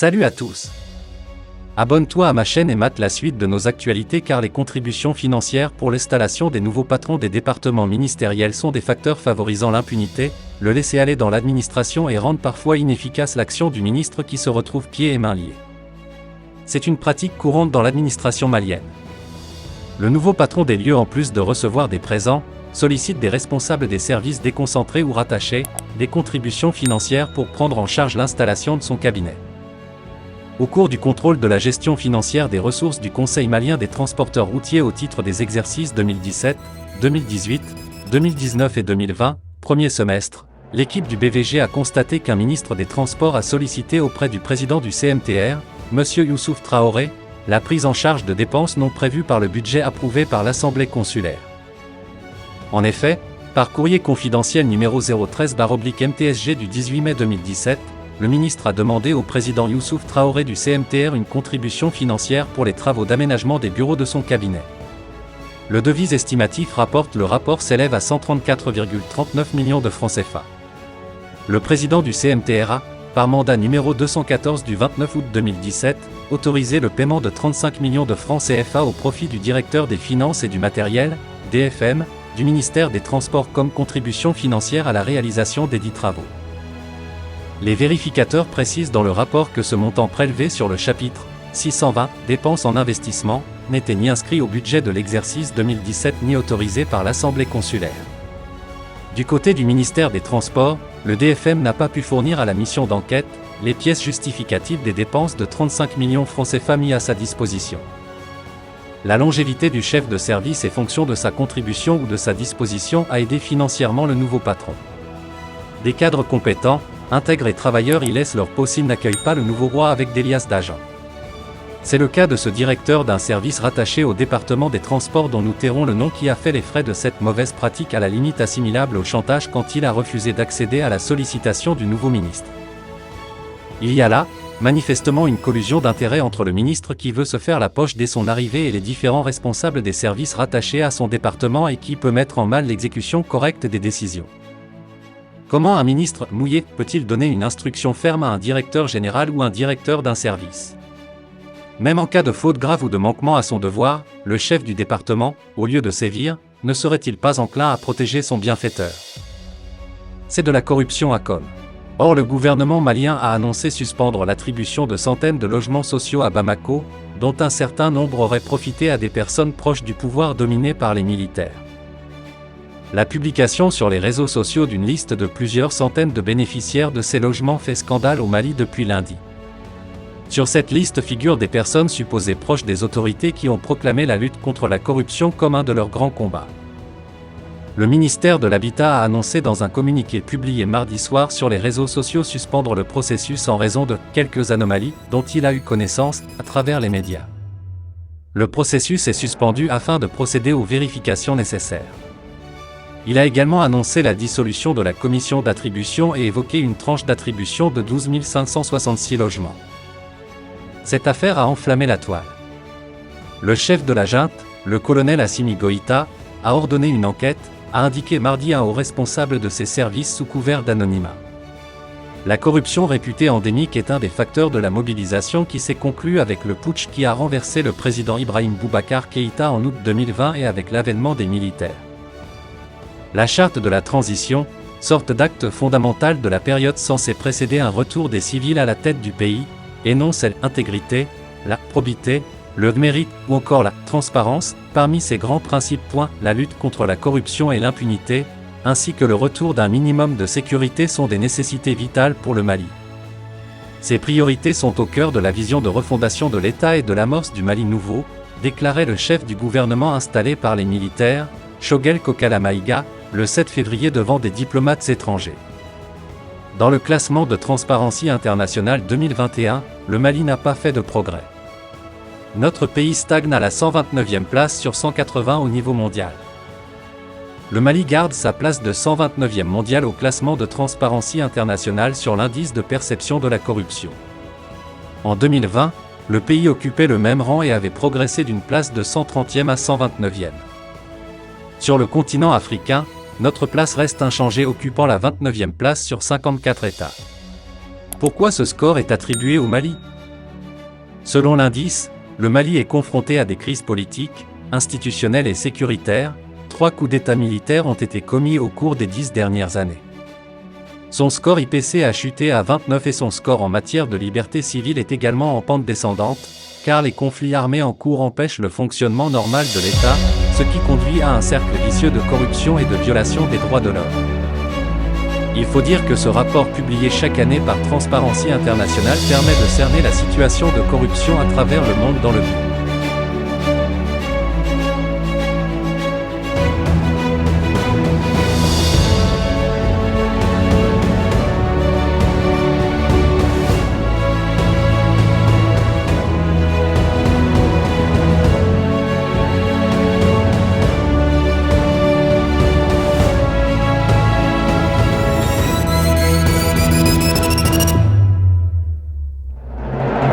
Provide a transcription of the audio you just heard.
Salut à tous. Abonne-toi à ma chaîne et mate la suite de nos actualités car les contributions financières pour l'installation des nouveaux patrons des départements ministériels sont des facteurs favorisant l'impunité, le laisser-aller dans l'administration et rendent parfois inefficace l'action du ministre qui se retrouve pieds et mains liés. C'est une pratique courante dans l'administration malienne. Le nouveau patron des lieux, en plus de recevoir des présents, sollicite des responsables des services déconcentrés ou rattachés, des contributions financières pour prendre en charge l'installation de son cabinet. Au cours du contrôle de la gestion financière des ressources du Conseil malien des transporteurs routiers au titre des exercices 2017, 2018, 2019 et 2020, premier semestre, l'équipe du BVG a constaté qu'un ministre des Transports a sollicité auprès du président du CMTR, M. Youssouf Traoré, la prise en charge de dépenses non prévues par le budget approuvé par l'Assemblée consulaire. En effet, par courrier confidentiel numéro 013/MTSG du 18 mai 2017, le ministre a demandé au président Youssouf Traoré du CMTR une contribution financière pour les travaux d'aménagement des bureaux de son cabinet. Le devis estimatif rapporte le rapport s'élève à 134,39 millions de francs CFA. Le président du CMTR a, par mandat numéro 214 du 29 août 2017, autorisé le paiement de 35 millions de francs CFA au profit du directeur des finances et du matériel, DFM, du ministère des Transports comme contribution financière à la réalisation des dits travaux. Les vérificateurs précisent dans le rapport que ce montant prélevé sur le chapitre 620 « Dépenses en investissement » n'était ni inscrit au budget de l'exercice 2017 ni autorisé par l'Assemblée consulaire. Du côté du ministère des Transports, le DFM n'a pas pu fournir à la mission d'enquête les pièces justificatives des dépenses de 35 millions francs CFA mis à sa disposition. La longévité du chef de service et fonction de sa contribution ou de sa disposition a aidé financièrement le nouveau patron. Des cadres compétents, intègres et travailleurs y laissent leur peau s'ils n'accueillent pas le nouveau roi avec des liasses d'argent. C'est le cas de ce directeur d'un service rattaché au département des transports dont nous tairons le nom qui a fait les frais de cette mauvaise pratique à la limite assimilable au chantage quand il a refusé d'accéder à la sollicitation du nouveau ministre. Il y a là, manifestement une collusion d'intérêts entre le ministre qui veut se faire la poche dès son arrivée et les différents responsables des services rattachés à son département et qui peut mettre en mal l'exécution correcte des décisions. Comment un ministre mouillé peut-il donner une instruction ferme à un directeur général ou un directeur d'un service? Même en cas de faute grave ou de manquement à son devoir, le chef du département, au lieu de sévir, ne serait-il pas enclin à protéger son bienfaiteur? C'est de la corruption à com. Or le gouvernement malien a annoncé suspendre l'attribution de centaines de logements sociaux à Bamako, dont un certain nombre aurait profité à des personnes proches du pouvoir dominé par les militaires. La publication sur les réseaux sociaux d'une liste de plusieurs centaines de bénéficiaires de ces logements fait scandale au Mali depuis lundi. Sur cette liste figurent des personnes supposées proches des autorités qui ont proclamé la lutte contre la corruption comme un de leurs grands combats. Le ministère de l'Habitat a annoncé dans un communiqué publié mardi soir sur les réseaux sociaux suspendre le processus en raison de quelques anomalies dont il a eu connaissance à travers les médias. Le processus est suspendu afin de procéder aux vérifications nécessaires. Il a également annoncé la dissolution de la commission d'attribution et évoqué une tranche d'attribution de 12 566 logements. Cette affaire a enflammé la toile. Le chef de la junte, le colonel Assimi Goïta, a ordonné une enquête, a indiqué mardi un haut responsable de ses services sous couvert d'anonymat. La corruption réputée endémique est un des facteurs de la mobilisation qui s'est conclue avec le putsch qui a renversé le président Ibrahim Boubacar Keïta en août 2020 et avec l'avènement des militaires. La charte de la transition, sorte d'acte fondamental de la période censée précéder un retour des civils à la tête du pays, énonce l'intégrité, la probité, le mérite ou encore la transparence, parmi ces grands principes. La lutte contre la corruption et l'impunité, ainsi que le retour d'un minimum de sécurité sont des nécessités vitales pour le Mali. Ces priorités sont au cœur de la vision de refondation de l'État et de l'amorce du Mali nouveau, déclarait le chef du gouvernement installé par les militaires, Choguel Kokala Maïga, le 7 février devant des diplomates étrangers. Dans le classement de Transparency International 2021, le Mali n'a pas fait de progrès. Notre pays stagne à la 129e place sur 180 au niveau mondial. Le Mali garde sa place de 129e mondial au classement de Transparency International sur l'indice de perception de la corruption. En 2020, le pays occupait le même rang et avait progressé d'une place de 130e à 129e. Sur le continent africain, notre place reste inchangée occupant la 29e place sur 54 États. Pourquoi ce score est attribué au Mali? Selon l'indice, le Mali est confronté à des crises politiques, institutionnelles et sécuritaires. 3 coups d'État militaires ont été commis au cours des 10 dernières années. Son score IPC a chuté à 29 et son score en matière de liberté civile est également en pente descendante, car les conflits armés en cours empêchent le fonctionnement normal de l'État, ce qui conduit à un cercle vicieux de corruption et de violation des droits de l'homme. Il faut dire que ce rapport publié chaque année par Transparency International permet de cerner la situation de corruption à travers le monde dans le but